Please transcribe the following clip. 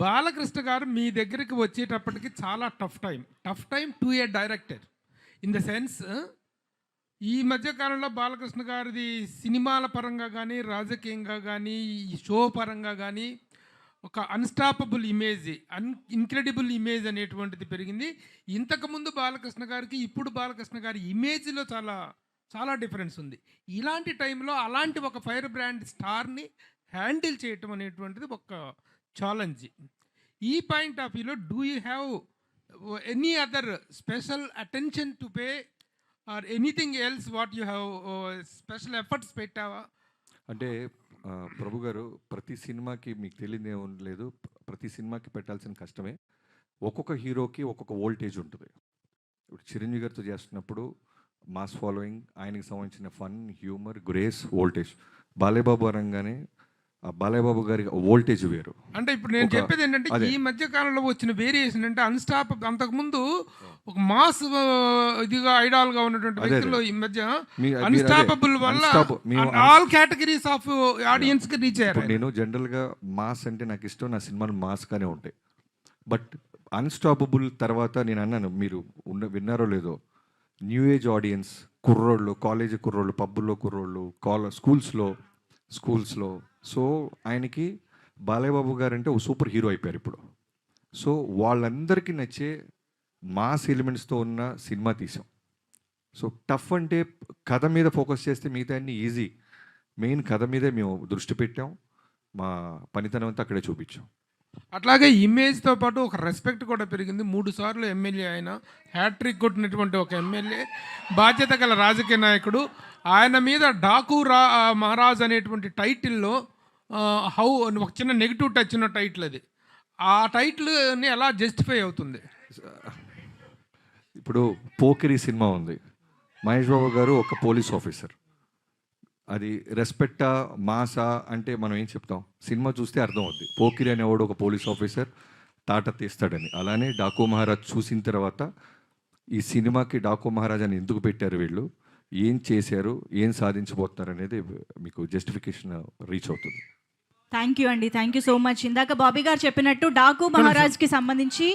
బాలకృష్ణ గారు మీ దగ్గరికి వచ్చేటప్పటికి చాలా tough time to A director. In the sense ఈ మధ్య కాలంలో బాలకృష్ణ గారిది సినిమాల పరంగా కానీ, రాజకీయంగా కానీ, ఈ షో పరంగా కానీ ఒక అన్‌స్టాపబుల్ ఇమేజ్, ఇన్‌క్రెడిబుల్ ఇమేజ్ అనేటువంటిది పెరిగింది. ఇంతకుముందు బాలకృష్ణ గారికి, ఇప్పుడు బాలకృష్ణ గారి ఇమేజ్‌లో చాలా, చాలా డిఫరెన్స్ ఉంది. ఇలాంటి టైంలో అలాంటి ఒక ఫైర్ బ్రాండ్ స్టార్‌ని హ్యాండిల్ చేయటం అనేటువంటిది ఒక ఛాలెంజ్. ఈ పాయింట్ ఆఫ్ వ్యూలో do you have any other special attention to pay or anything else what you have special efforts పెట్టావా? అంటే ప్రభు గారు, ప్రతి సినిమాకి మీకు తెలియదు ఏమి లేదు, ప్రతి సినిమాకి పెట్టాల్సిన కష్టమే. ఒక్కొక్క హీరోకి ఒక్కొక్క వోల్టేజ్ ఉంటుంది. ఇప్పుడు చిరంజీవి గారితో చేస్తున్నప్పుడు మాస్ ఫాలోయింగ్, ఆయనకి సంబంధించిన fun, humour, grace, voltage. Balayya Babu అనగానే ఆ బాలయ్యబాబు గారి వోల్టేజ్ వేరు. అంటే ఇప్పుడు నేను చెప్పేది ఏంటంటే, ఈ మధ్య కాలంలో వచ్చిన వేరియేషన్ అంటే అంతకుముందు ఒక మాస్ ఇదిగా ఐడాల్గా ఉన్నటువంటి వ్యక్తులు ఈ మధ్య అన్‌స్టాపబుల్ వల్ల ఆల్ కేటగిరీస్ ఆఫ్ ఆడియన్స్ కి రీచ్ అయ్యారు. నేను జనరల్గా మాస్ అంటే నాకు ఇష్టం, నా సినిమాలు మాస్గానే ఉంటాయి. బట్ అన్‌స్టాపబుల్ తర్వాత నేను అన్నాను, మీరు విన్నారో లేదో, న్యూ ఏజ్ ఆడియన్స్, కుర్రోళ్ళు, కాలేజీ కుర్రోళ్ళు, పబ్బుల్లో కుర్రోళ్ళు, స్కూల్స్లో. సో ఆయనకి బాలయ్యబాబు గారు అంటే ఒక సూపర్ హీరో అయిపోయారు ఇప్పుడు. సో వాళ్ళందరికీ నచ్చే మాస్ ఎలిమెంట్స్తో ఉన్న సినిమా తీసాం. సో టఫ్ అంటే కథ మీద ఫోకస్ చేస్తే మిగతా అన్ని ఈజీ. మెయిన్ కథ మీదే మేము దృష్టి పెట్టాం, మా పనితనం అంతా అక్కడే చూపించాం. అట్లాగే ఇమేజ్తో పాటు ఒక రెస్పెక్ట్ కూడా పెరిగింది. 3 సార్లు ఎమ్మెల్యే ఆయన, హ్యాట్రిక్ కొట్టినటువంటి ఒక ఎమ్మెల్యే, బాధ్యత గల రాజకీయ నాయకుడు. ఆయన మీద డాకు మహారాజ్ అనేటువంటి టైటిల్లో ఒక చిన్న నెగిటివ్ టచ్ ఉన్న టైటిల్ అది. ఆ టైటిల్ని ఎలా జస్టిఫై అవుతుంది? ఇప్పుడు పోకిరి సినిమా ఉంది, మహేష్ బాబు గారు ఒక పోలీస్ ఆఫీసర్. అది రెస్పెక్టా, మాసా అంటే మనం ఏం చెప్తాం? సినిమా చూస్తే అర్థం అవుద్ది. పోకిరి అనేవాడు ఒక పోలీస్ ఆఫీసర్ తాట తీస్తాడని. అలానే డాకు మహారాజ్ చూసిన తర్వాత ఈ సినిమాకి డాకు మహారాజ్ అని ఎందుకు పెట్టారు, వీళ్ళు ఏం చేశారు, ఏం సాధించబోతున్నారు అనేది మీకు జస్టిఫికేషన్ రీచ్ అవుతుంది. థ్యాంక్ యూ అండి, థ్యాంక్ యూ సో మచ్. ఇందాక బాబీ గారు చెప్పినట్టు డాకు మహారాజ్కి సంబంధించి